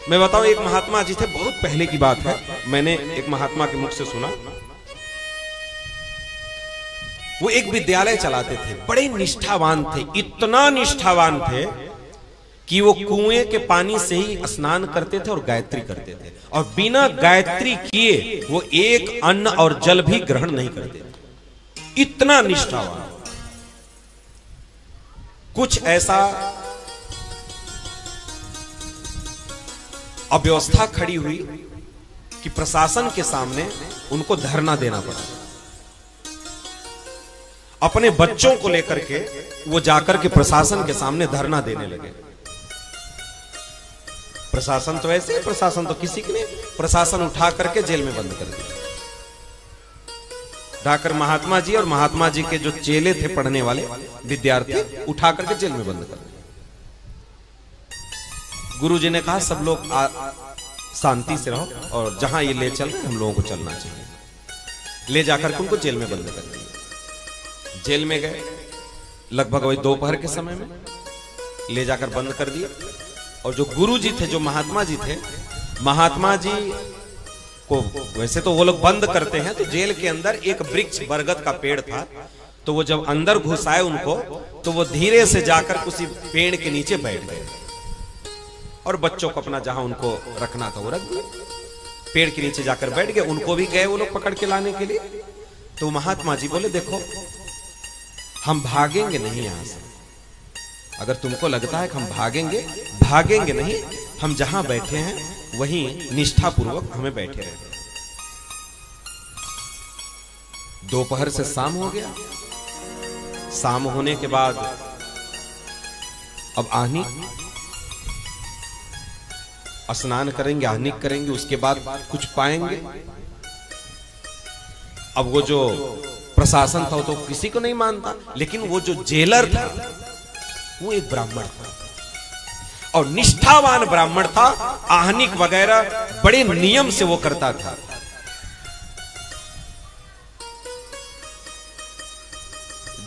मैं बताऊं, एक महात्मा जी थे, बहुत पहले की बात है, मैंने एक महात्मा के मुख से सुना। वो एक विद्यालय चलाते थे, बड़े निष्ठावान थे, इतना निष्ठावान थे कि वो कुएं के पानी से ही स्नान करते थे और गायत्री करते थे, और बिना गायत्री किए वो एक अन्न और जल भी ग्रहण नहीं करते थे। इतना निष्ठावान। कुछ ऐसा अव्यवस्था खड़ी हुई कि प्रशासन के सामने उनको धरना देना पड़ा। अपने बच्चों को लेकर के वो जाकर के प्रशासन के सामने धरना देने लगे। प्रशासन तो ऐसे, प्रशासन तो किसी की नहीं, प्रशासन उठा करके जेल में बंद कर दिया। उठाकर महात्मा जी और महात्मा जी के जो चेले थे, पढ़ने वाले विद्यार्थी, उठा करके जेल में बंद कर दिया। गुरुजी ने कहा सब लोग शांति से रहो, और जहां ये ले चल हम लोगों को चलना चाहिए। ले जाकर के उनको जेल में बंद कर दिया। जेल में गए, लगभग वही दोपहर के समय में ले जाकर बंद कर दिया। और जो गुरुजी थे, जो महात्मा जी थे, महात्मा जी को वैसे तो वो लोग बंद करते हैं, तो जेल के अंदर एक वृक्ष बरगद का पेड़ था, तो वो जब अंदर घुसाए उनको, तो वो धीरे से जाकर उसी पेड़ के नीचे बैठ गए, और बच्चों को अपना जहां उनको रखना था वो रख दिया। पेड़ के नीचे जाकर बैठ गए। उनको भी गए वो लोग पकड़ के लाने के लिए। तो महात्मा जी बोले, देखो हम भागेंगे नहीं यहां से। अगर तुमको लगता है कि हम भागेंगे, भागेंगे नहीं। हम जहां बैठे हैं वहीं निष्ठापूर्वक हमें बैठे रहे। दोपहर से शाम हो गया। शाम होने के बाद अब आहनी स्नान करेंगे, आहनिक करेंगे, उसके बाद कुछ पाएंगे। अब वो जो प्रशासन था वो तो किसी को नहीं मानता, लेकिन वो जो जेलर था वो एक ब्राह्मण था, और निष्ठावान ब्राह्मण था। आहनिक वगैरह बड़े नियम से वो करता था।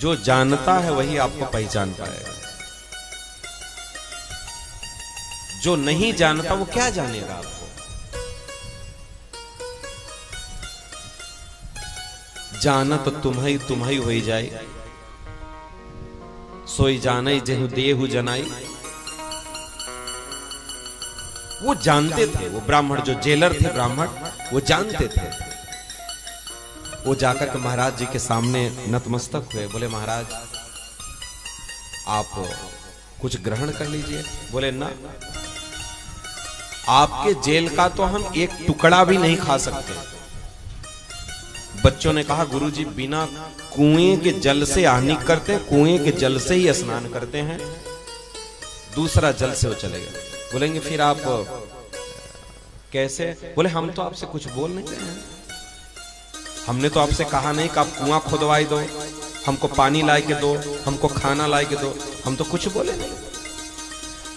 जो जानता है वही आपको पहचान पाएगा, जो नहीं जानता वो क्या जानेगा आपको। जाना तो तुम्हारी हो ही जाए, सोई जाने जेहु देहु जनाई। वो जानते थे, वो ब्राह्मण जो जेलर थे ब्राह्मण, वो जानते थे। वो जाकर के महाराज जी के सामने नतमस्तक हुए। बोले, महाराज आप कुछ ग्रहण कर लीजिए। बोले, ना, आपके जेल का तो हम एक टुकड़ा भी नहीं खा सकते। बच्चों ने कहा, गुरुजी बिना कुएं के जल से आहनिक करते हैं, कुएं के जल से ही स्नान करते हैं, दूसरा जल से वो चले गए। बोलेंगे फिर आप कैसे? बोले, हम तो आपसे कुछ बोल नहीं रहे हैं, हमने तो आपसे कहा नहीं कि आप कुआं खुदवाई दो, हमको पानी ला के दो, हमको खाना ला के दो, हम तो कुछ बोले नहीं।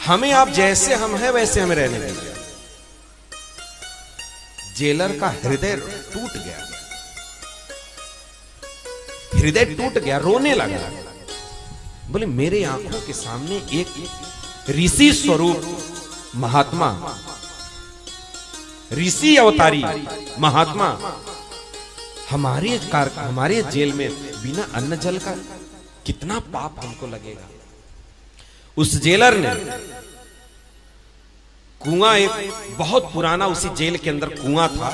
हमें आप जैसे हम हैं वैसे हमें रहने दीजिए। जेलर का हृदय टूट गया, हृदय टूट गया, रोने लगा। बोले, मेरे आंखों के सामने एक ऋषि स्वरूप महात्मा, ऋषि अवतारी महात्मा हमारे जेल में बिना अन्न जल का कितना पाप हमको लगेगा। उस जेलर ने कुआं, एक बहुत पुराना उसी जेल के अंदर कुआं था,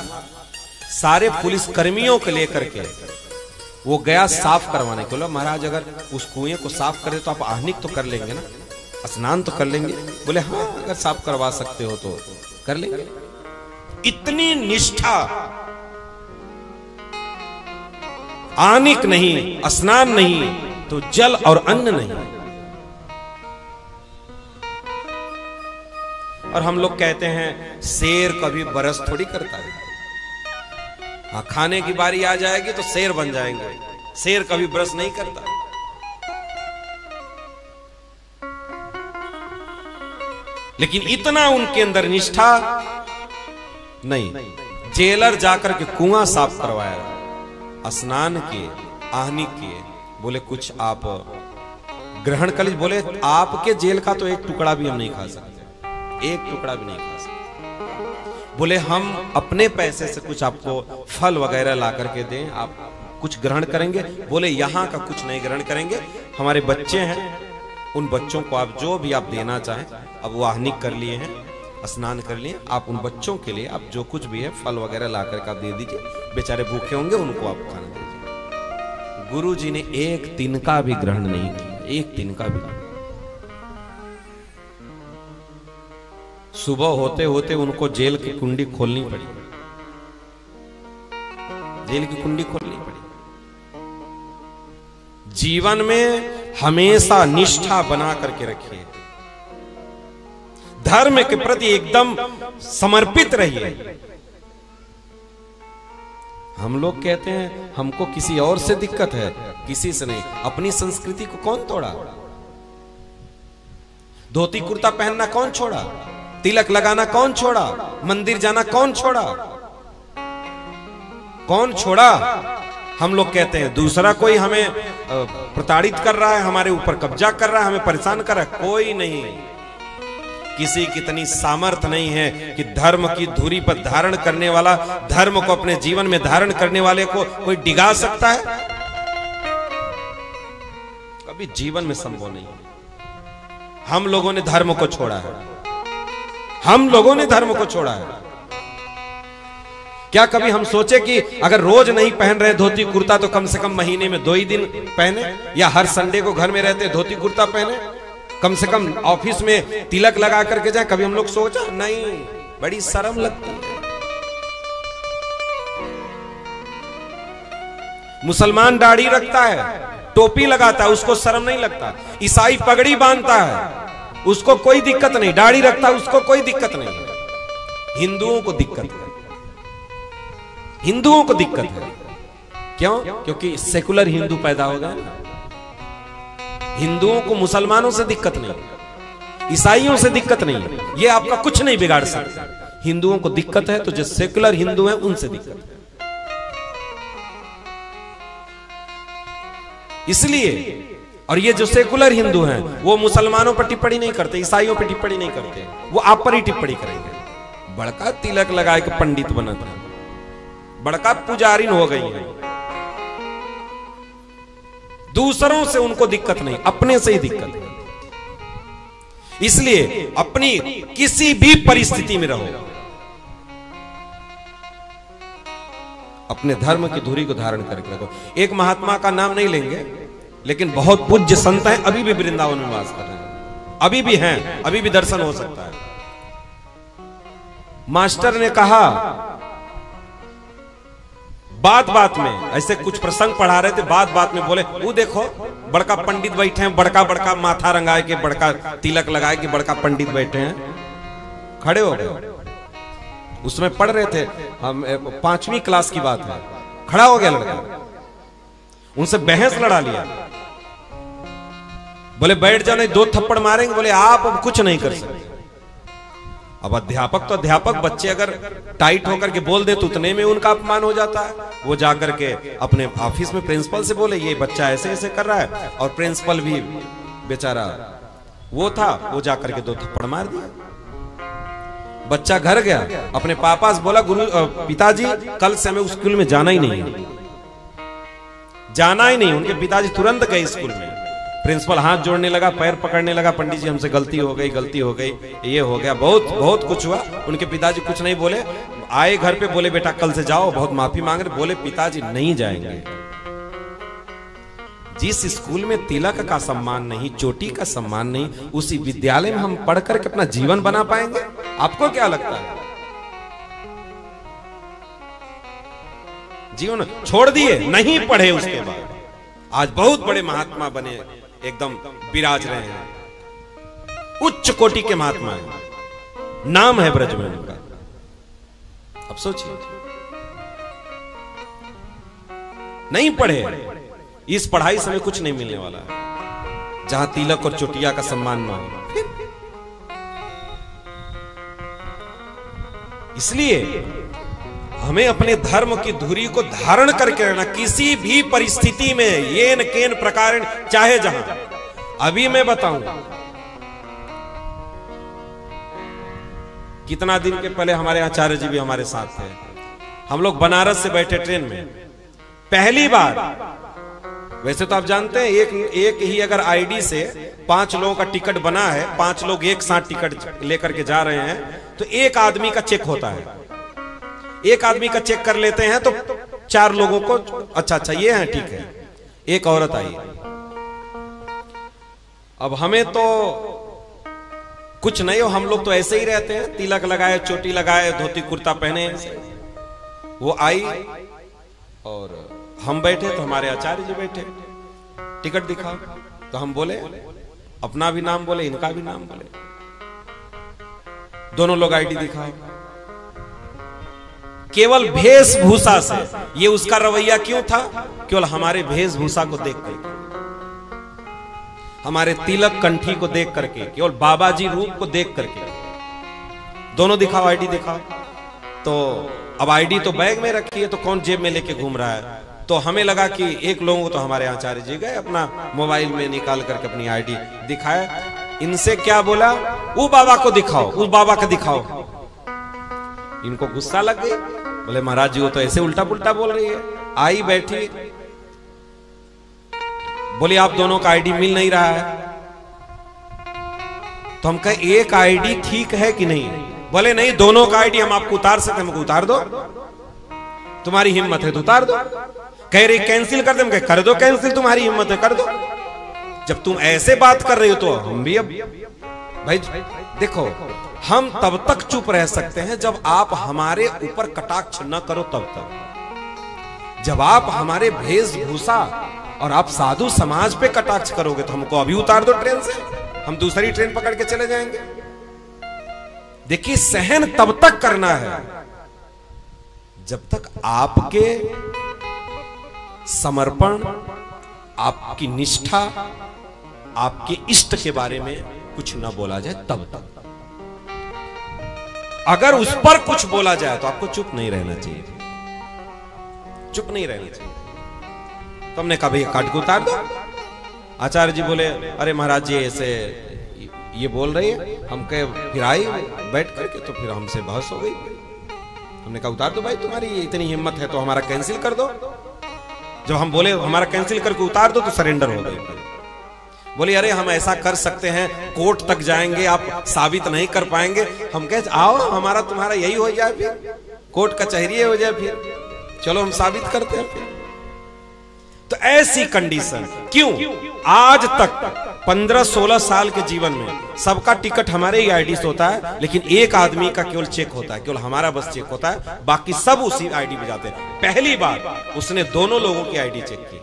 सारे पुलिस कर्मियों को लेकर के वो गया साफ करवाने के लिए। महाराज अगर उस कुएं को साफ करे तो आप आहनिक तो कर लेंगे ना, स्नान तो कर लेंगे? बोले, हाँ, अगर साफ करवा सकते हो तो कर लेंगे। इतनी निष्ठा, आहनिक नहीं, स्नान नहीं, तो जल और अन्न नहीं। और हम लोग कहते हैं शेर कभी बरस थोड़ी करता है। हाँ, खाने की बारी आ जाएगी तो शेर बन जाएंगे, शेर कभी ब्रश नहीं करता। लेकिन इतना उनके अंदर निष्ठा नहीं। जेलर जाकर के कुआं साफ करवाया, स्नान किए, आहनिक किए। बोले, कुछ आप ग्रहण कर लीजिए। बोले, आपके जेल का तो एक टुकड़ा भी हम नहीं खा सकते, एक टुकड़ा भी नहीं खा सकते। बोले हम अपने पैसे से कुछ आपको फल वगैरह ला करके दें, आप कुछ ग्रहण करेंगे? बोले यहाँ का कुछ नहीं ग्रहण करेंगे, हमारे बच्चे हैं, उन बच्चों को आप जो भी आप देना चाहें, अब वो आहनिक कर लिए हैं, स्नान कर लिए, आप उन बच्चों के लिए आप जो कुछ भी है फल वगैरह ला करके आप दे दीजिए, बेचारे भूखे होंगे, उनको आप खाना दीजिए। गुरु जी ने एक तिनका भी ग्रहण नहीं किया, एक तिनका भी। सुबह होते होते उनको जेल की कुंडी खोलनी पड़ी, जेल की कुंडी खोलनी पड़ी। जीवन में हमेशा निष्ठा बना करके रखिए, धर्म के प्रति एकदम समर्पित रहिए। हम लोग कहते हैं हमको किसी और से दिक्कत है, किसी से नहीं। अपनी संस्कृति को कौन तोड़ा? धोती कुर्ता पहनना कौन छोड़ा? तिलक लगाना कौन छोड़ा? मंदिर जाना कौन छोड़ा? कौन छोड़ा? हम लोग कहते हैं दूसरा कोई हमें प्रताड़ित कर रहा है, हमारे ऊपर कब्जा कर रहा है, हमें परेशान कर रहा है। कोई नहीं, किसी की इतनी सामर्थ्य नहीं है कि धर्म की धुरी पर धारण करने वाला, धर्म को अपने जीवन में धारण करने वाले को कोई डिगा सकता है? कभी जीवन में संभव नहीं। हम लोगों ने धर्म को छोड़ा है, हम लोगों ने धर्म को छोड़ा है। क्या कभी हम सोचे कि अगर रोज नहीं पहन रहे धोती कुर्ता तो कम से कम महीने में 2 ही दिन पहने, या हर संडे को घर में रहते धोती कुर्ता पहने, कम से कम ऑफिस में तिलक लगा करके जाए? कभी हम लोग सोचा? नहीं, बड़ी शर्म लगती है। मुसलमान दाढ़ी रखता है, टोपी लगाता है, उसको शर्म नहीं लगता। ईसाई पगड़ी बांधता है, उसको कोई दिक्कत नहीं। दाढ़ी रखता है, उसको कोई दिक्कत नहीं। हिंदुओं को दिक्कत है, हिंदुओं को दिक्कत है। क्यों? क्योंकि सेकुलर हिंदू पैदा हो गए। हिंदुओं को मुसलमानों से दिक्कत नहीं, ईसाइयों से दिक्कत नहीं, ये आपका कुछ नहीं बिगाड़ सकता। हिंदुओं को दिक्कत है तो जो सेकुलर हिंदू हैं उनसे दिक्कत है। इसलिए, और ये जो सेकुलर हिंदू हैं वो मुसलमानों पर टिप्पणी नहीं करते, ईसाइयों पर टिप्पणी नहीं करते, वो आप पर ही टिप्पणी करेंगे। बड़का तिलक लगाए के पंडित बनता है, बड़का पुजारिन हो गई है। दूसरों से उनको दिक्कत नहीं, अपने से ही दिक्कत है। इसलिए अपनी किसी भी परिस्थिति में रहो, अपने धर्म की धुरी को धारण करके रखो। एक महात्मा का नाम नहीं लेंगे, लेकिन बहुत पूज्य संत हैं, अभी भी वृंदावन में वास कर रहे हैं, अभी भी हैं, अभी भी दर्शन हो सकता है। मास्टर ने कहा, बात बात में ऐसे कुछ प्रसंग पढ़ा रहे थे, बात बात में बोले, वो देखो बड़का पंडित बैठे हैं, बड़का बड़का माथा रंगाए के, बड़का तिलक लगाए के बड़का पंडित बैठे हैं। खड़े हो गए, उसमें पढ़ रहे थे हम, 5वीं क्लास की बात है। खड़ा हो गया लड़का, उनसे बहस लड़ा लिया। बोले बैठ जाओ, नहीं 2 थप्पड़ मारेंगे। बोले आप अब कुछ नहीं कर सकते। अब अध्यापक तो अध्यापक, बच्चे अगर टाइट होकर के बोल दे तो उतने में उनका अपमान हो जाता है। वो जाकर के अपने ऑफिस में प्रिंसिपल से बोले ये बच्चा ऐसे ऐसे कर रहा है, और प्रिंसिपल भी बेचारा वो था, वो जाकर के 2 थप्पड़ मार दिया। बच्चा घर गया, अपने पापा से बोला, पिताजी कल से हमें स्कूल में जाना ही नहीं है, जाना ही नहीं। उनके पिताजी तुरंत गए स्कूल में। प्रिंसिपल हाथ जोड़ने लगा, पैर पकड़ने लगा, पंडित जी हमसे गलती हो गई, गलती हो गई, ये हो गया, बहुत बहुत कुछ हुआ। उनके पिताजी कुछ नहीं बोले, आए घर पे, बोले बेटा कल से जाओ, बहुत माफी मांग रहे। बोले पिताजी नहीं जाएंगे। जिस स्कूल में तिलक का सम्मान नहीं, चोटी का सम्मान नहीं, उसी विद्यालय में हम पढ़ करके अपना जीवन बना पाएंगे? आपको क्या लगता है? जीवन छोड़ दिए, नहीं पढ़े, उसके बाद आज बहुत बड़े महात्मा बने, एकदम विराज रहे हैं, उच्च कोटि के महात्मा हैं, नाम है ब्रज में उनका। अब सोचिए, नहीं पढ़े, इस पढ़ाई से हमें कुछ नहीं मिलने वाला है, जहां तिलक और चोटिया का सम्मान न हो। इसलिए हमें अपने धर्म की धुरी को धारण करके रहना, किसी भी परिस्थिति में, येन केन प्रकार, चाहे जहां। अभी मैं बताऊं कितना दिन के पहले हमारे आचार्य जी भी हमारे साथ थे। हम लोग बनारस से बैठे ट्रेन में पहली बार। वैसे तो आप जानते हैं एक ही अगर आईडी से 5 लोगों का टिकट बना है, 5 लोग एक साथ टिकट लेकर के जा रहे हैं, तो एक आदमी का चेक होता है। एक आदमी का चेक कर लेते हैं तो 4 लोगों को अच्छा ये है, ठीक है। एक औरत आई। अब हमें तो कुछ नहीं हो, हम लोग तो ऐसे ही रहते हैं, तिलक लगाए, चोटी लगाए, धोती कुर्ता पहने। वो आई और हम बैठे तो हमारे आचार्य जी बैठे। टिकट दिखाओ, तो हम बोले, अपना भी नाम बोले, इनका भी नाम बोले। दोनों लोग आईडी दिखाओ। केवल वेशभूषा से, ये उसका रवैया क्यों था? केवल हमारे वेशभूषा को देख करके, हमारे तिलक कंठी को देख करके, केवल बाबा जी रूप को देख करके, दोनों दिखाओ, आईडी दिखाओ। तो अब आईडी तो बैग में रखी है, तो कौन जेब में लेके घूम रहा है? तो हमें लगा कि एक लोगों को तो हमारे आचार्य जी गए, अपना मोबाइल में निकाल करके अपनी आईडी दिखाया। इनसे क्या बोला? वो बाबा को दिखाओ, उस बाबा का दिखाओ। इनको गुस्सा लग गई, बोले महाराज जी वो तो ऐसे उल्टा पुल्टा बोल रही है। आई बैठी, बोले आप दोनों का आईडी मिल नहीं रहा है। तो हम कहे एक आईडी ठीक है कि नहीं? बोले नहीं, दोनों का आईडी हम आपको उतार सकते, हमको उतार दो, तुम्हारी हिम्मत है तो उतार दो। कह रही कैंसिल कर दे, कर दो कैंसिल, तुम्हारी हिम्मत है कर दो। जब तुम ऐसे बात कर रही हो तो हम भी, अब भाई देखो, हम तब तक चुप रह सकते हैं जब आप हमारे ऊपर कटाक्ष न करो, तब तक। जब आप हमारे वेशभूषा और आप साधु समाज पे कटाक्ष करोगे तो हमको अभी उतार दो ट्रेन से, हम दूसरी ट्रेन पकड़ के चले जाएंगे। देखिए, सहन तब तक करना है जब तक आपके समर्पण, आपकी निष्ठा, आपके इष्ट के बारे में कुछ न बोला जाए, तब तक। अगर उस पर कुछ बोला जाए तो आपको चुप नहीं रहना चाहिए, चुप नहीं रहना चाहिए। तो हमने कहा भाई काट को उतार दो। आचार्य जी बोले अरे महाराज जी ऐसे ये बोल रही है। हम कहे, फिर आई बैठ करके, तो फिर हमसे बहस हो गई। हमने कहा उतार दो भाई, तुम्हारी इतनी हिम्मत है तो हमारा कैंसिल कर दो। जब हम बोले हमारा कैंसिल करके उतार दो तो सरेंडर हो गई। बोले अरे हम ऐसा कर सकते हैं, कोर्ट तक जाएंगे, आप साबित नहीं कर पाएंगे। हम कहे आओ, हमारा तुम्हारा यही हो जाए, फिर कोर्ट कचहरी हो जाए, फिर चलो हम साबित करते हैं फिर। तो ऐसी कंडीशन क्यों? आज तक 15-16 साल के जीवन में सबका टिकट हमारे ही आईडी से होता है, लेकिन एक आदमी का केवल चेक होता है, केवल हमारा बस चेक होता है, बाकी सब उसी आईडी पे जाते हैं। पहली बार उसने दोनों लोगों की आईडी चेक की।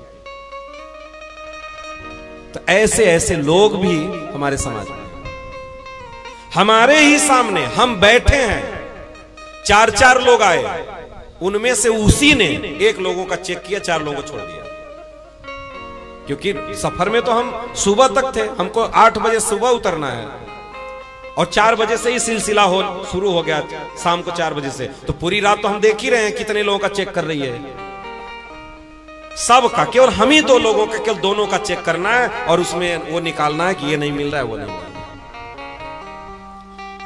तो ऐसे ऐसे लोग भी हमारे समाज में, हमारे ही सामने हम बैठे हैं, 4-4 लोग आए, उनमें से उसी ने एक लोगों का चेक किया, 4 लोगों को छोड़ दिया। क्योंकि सफर में तो हम सुबह तक थे, हमको 8 बजे सुबह उतरना है और 4 बजे से ही सिलसिला शुरू हो गया, शाम को 4 बजे से। तो पूरी रात तो हम देख ही रहे हैं कितने लोगों का चेक कर रही है, सब का। केवल हम ही 2 लोगों का, केवल दोनों का चेक करना है और उसमें वो निकालना है कि ये नहीं मिल रहा है, वो नहीं मिल रहा है।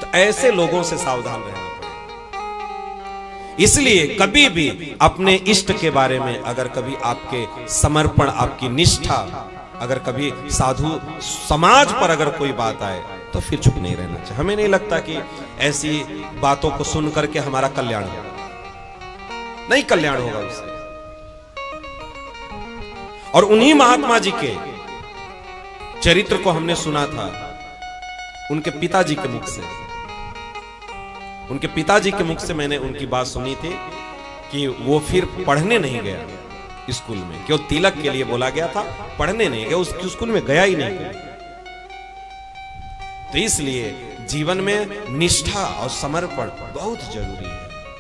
तो ऐसे लोगों से सावधान रहना। इसलिए कभी भी अपने इष्ट के बारे में, अगर कभी आपके समर्पण, आपकी निष्ठा, अगर कभी साधु समाज पर अगर कोई बात आए तो फिर चुप नहीं रहना चाहिए। हमें नहीं लगता कि ऐसी बातों को सुन करके हमारा कल्याण होगा, नहीं कल्याण होगा उससे। और उन्हीं महात्मा जी के चरित्र को हमने सुना था उनके पिताजी के मुख से। उनके पिताजी के मुख से मैंने उनकी बात सुनी थी कि वो फिर पढ़ने नहीं गया स्कूल में, क्यों तिलक के लिए बोला गया था, पढ़ने नहीं गया, उस स्कूल में गया ही नहीं। तो इसलिए जीवन में निष्ठा और समर्पण बहुत जरूरी है।